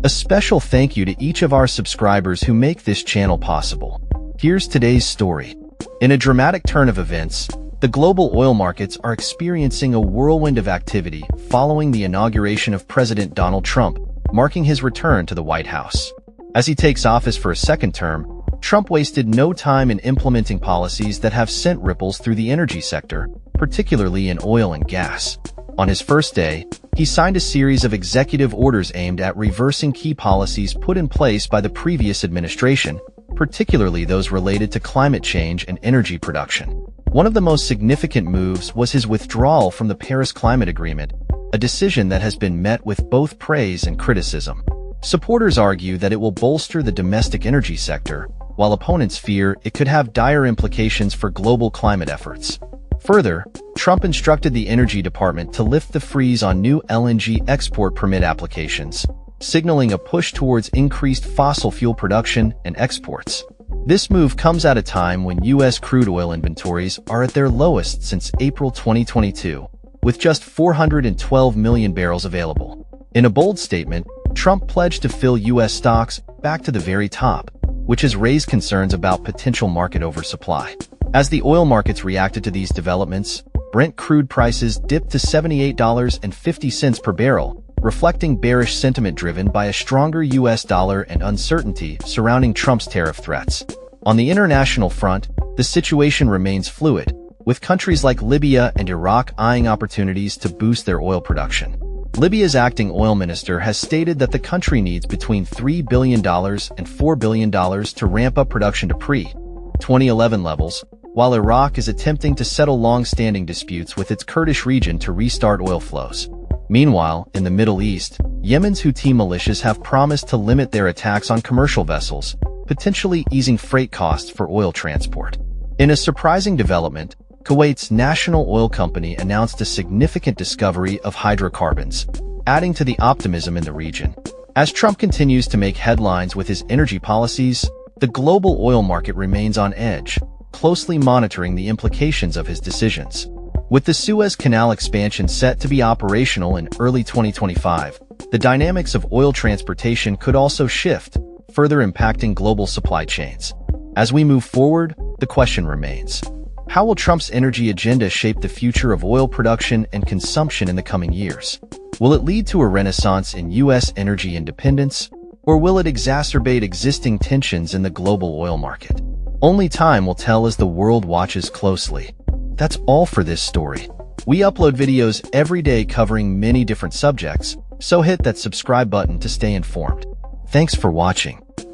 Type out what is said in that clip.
A special thank you to each of our subscribers who make this channel possible. Here's today's story. In a dramatic turn of events, the global oil markets are experiencing a whirlwind of activity following the inauguration of President Donald Trump, marking his return to the White House. As he takes office for a second term, Trump wasted no time in implementing policies that have sent ripples through the energy sector, particularly in oil and gas. On his first day, he signed a series of executive orders aimed at reversing key policies put in place by the previous administration, particularly those related to climate change and energy production. One of the most significant moves was his withdrawal from the Paris Climate Agreement, a decision that has been met with both praise and criticism. Supporters argue that it will bolster the domestic energy sector, while opponents fear it could have dire implications for global climate efforts. Further, Trump instructed the Energy Department to lift the freeze on new LNG export permit applications, signaling a push towards increased fossil fuel production and exports. This move comes at a time when U.S. crude oil inventories are at their lowest since April 2022, with just 412 million barrels available. In a bold statement, Trump pledged to fill U.S. stocks back to the very top, which has raised concerns about potential market oversupply. As the oil markets reacted to these developments, Brent crude prices dipped to $78.50 per barrel, reflecting bearish sentiment driven by a stronger U.S. dollar and uncertainty surrounding Trump's tariff threats. On the international front, the situation remains fluid, with countries like Libya and Iraq eyeing opportunities to boost their oil production. Libya's acting oil minister has stated that the country needs between $3 billion and $4 billion to ramp up production to pre-2011 levels, while Iraq is attempting to settle long-standing disputes with its Kurdish region to restart oil flows. Meanwhile, in the Middle East, Yemen's Houthi militias have promised to limit their attacks on commercial vessels, potentially easing freight costs for oil transport. In a surprising development, Kuwait's national oil company announced a significant discovery of hydrocarbons, adding to the optimism in the region. As Trump continues to make headlines with his energy policies, the global oil market remains on edge, closely monitoring the implications of his decisions. With the Suez Canal expansion set to be operational in early 2025, the dynamics of oil transportation could also shift, further impacting global supply chains. As we move forward, the question remains: how will Trump's energy agenda shape the future of oil production and consumption in the coming years? Will it lead to a renaissance in U.S. energy independence, or will it exacerbate existing tensions in the global oil market? Only time will tell as the world watches closely. That's all for this story. We upload videos every day covering many different subjects, so hit that subscribe button to stay informed. Thanks for watching.